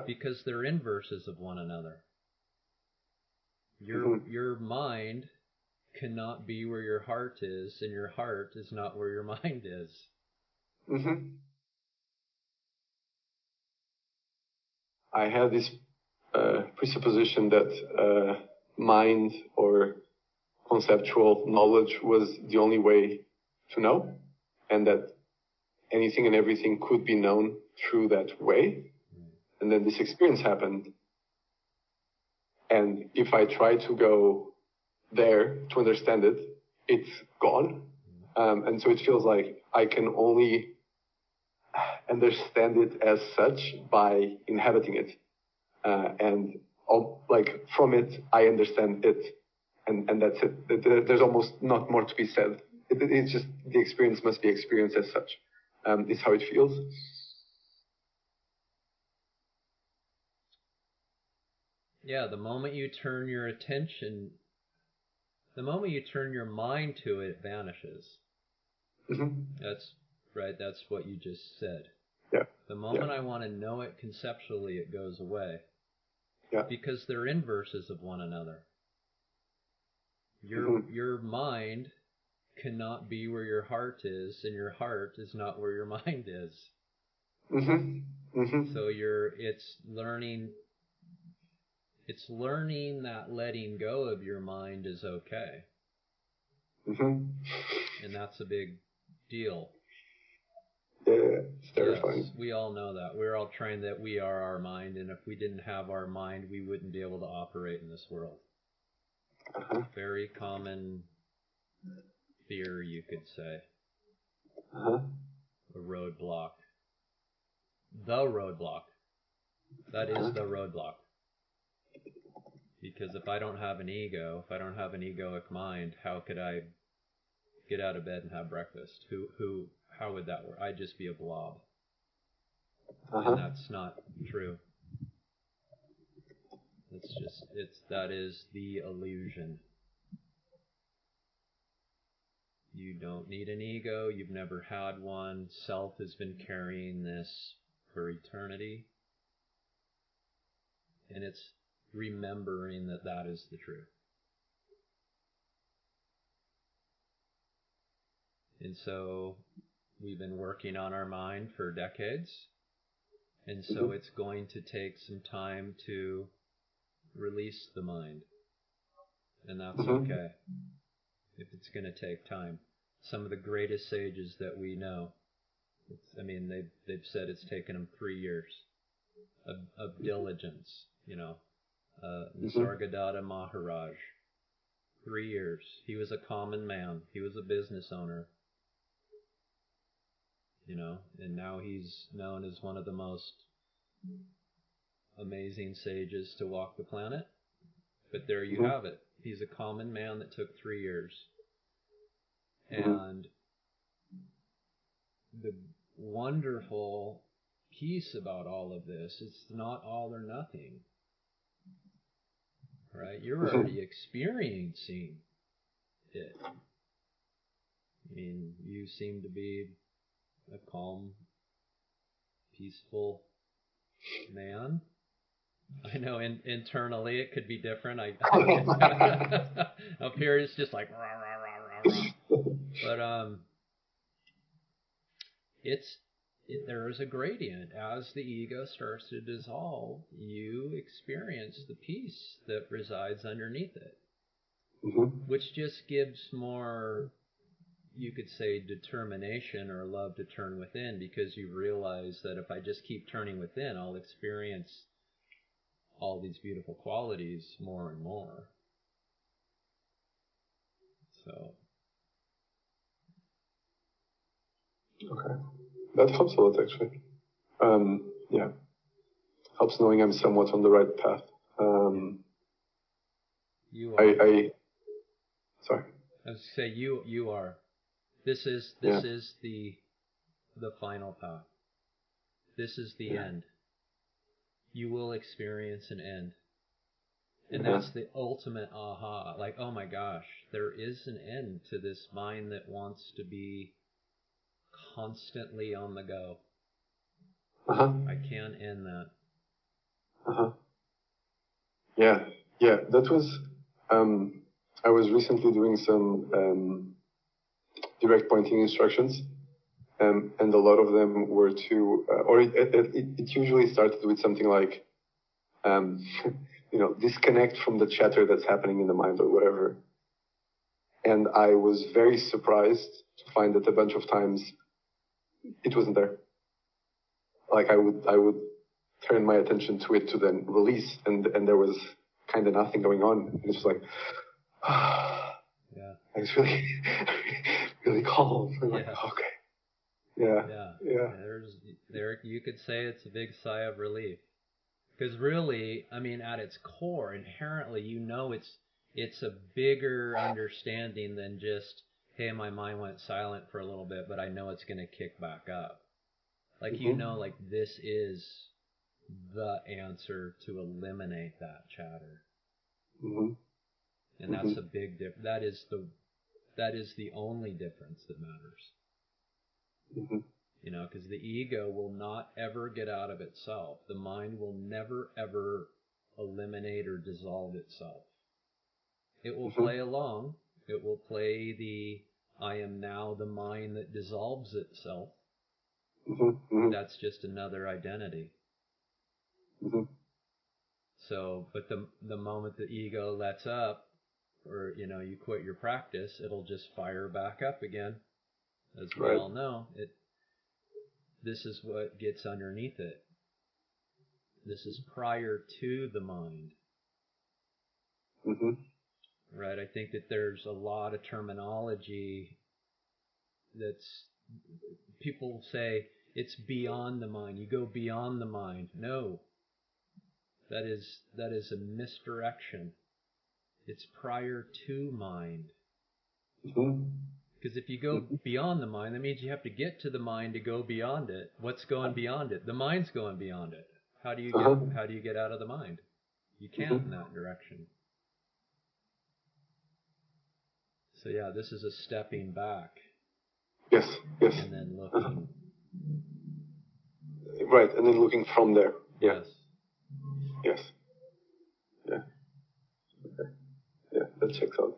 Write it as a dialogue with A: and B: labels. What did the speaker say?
A: Because they're inverses of one another. Your mind cannot be where your heart is, and your heart is not where your mind is.
B: I had this presupposition that mind or conceptual knowledge was the only way to know, and that anything and everything could be known through that way. And then this experience happened. And if I try to go there to understand it, it's gone. And so it feels like I can only understand it as such by inhabiting it. And like from it, I understand it. And that's it. There's almost not more to be said. It's just the experience must be experienced as such. Is how it feels.
A: Yeah, the moment you turn your attention, the moment you turn your mind to it, it vanishes. That's right, that's what you just said.
B: Yeah.
A: The moment I want to know it conceptually, it goes away.
B: Yeah.
A: Because they're inverses of one another. Your mind cannot be where your heart is, and your heart is not where your mind is. So it's learning that letting go of your mind is okay. And that's a big deal.
B: Yeah, it's terrifying.
A: Yes, we all know that. We're all trained that we are our mind, and if we didn't have our mind, we wouldn't be able to operate in this world. Very common fear, you could say. A roadblock. The roadblock. That is the roadblock. Because if I don't have an ego, if I don't have an egoic mind, how could I get out of bed and have breakfast? How would that work? I'd just be a blob. And that's not true. That is the illusion. You don't need an ego. You've never had one. Self has been carrying this for eternity. And it's remembering that that is the truth. And so we've been working on our mind for decades. And so it's going to take some time to release the mind. And that's okay. If it's going to take time. Some of the greatest sages that we know, they've said it's taken them 3 years of diligence, Nisargadatta Maharaj, 3 years. He was a common man. He was a business owner, and now he's known as one of the most amazing sages to walk the planet. But there you have it. He's a common man that took 3 years. And the wonderful piece about all of this, it's not all or nothing. Right? You're already experiencing it. I mean, you seem to be a calm, peaceful man. I know internally it could be different. Up here it's just like rah, rah, rah, rah, rah. But there is a gradient. As the ego starts to dissolve, you experience the peace that resides underneath it, which just gives more, you could say, determination or love to turn within, because you realize that if I just keep turning within, I'll experience all these beautiful qualities more and more. So.
B: Okay. That helps a lot, actually. Yeah. Helps knowing I'm somewhat on the right path.
A: You are.
B: Sorry.
A: I was to say you are. This is the final path. This is the end. You will experience an end. And that's the ultimate aha. Like, oh my gosh, there is an end to this mind that wants to be constantly on the go. I can't end that.
B: Uh-huh. Yeah. That was, I was recently doing some direct pointing instructions, and a lot of them were to, or it usually started with something like, disconnect from the chatter that's happening in the mind or whatever. And I was very surprised to find that a bunch of times it wasn't there. Like I would turn my attention to it to then release, and there was kind of nothing going on. And it's like,
A: yeah,
B: I was really, really calm. I'm like, okay. Yeah.
A: There you could say it's a big sigh of relief. Because really, I mean, at its core, inherently, it's a bigger understanding than just, hey, my mind went silent for a little bit, but I know it's going to kick back up. Like, like this is the answer to eliminate that chatter.
B: Mm-hmm.
A: And that's a big difference. That is the only difference that matters.
B: Mm-hmm.
A: Because the ego will not ever get out of itself. The mind will never, ever eliminate or dissolve itself. It will play along. It will play the I am now the mind that dissolves itself. That's just another identity. So, but the moment the ego lets up, or, you quit your practice, it'll just fire back up again. As we all know, this is what gets underneath it. This is prior to the mind. Right? I think that there's a lot of terminology that's, people say it's beyond the mind. You go beyond the mind. No. That is a misdirection. It's prior to mind. Because if you go beyond the mind, that means you have to get to the mind to go beyond it. What's going beyond it? The mind's going beyond it. How do you get out of the mind? You can't in that direction. So yeah, this is a stepping back.
B: Yes.
A: And then looking.
B: Right, and then looking from there.
A: Yes.
B: Yeah. Okay. Yeah, that checks out.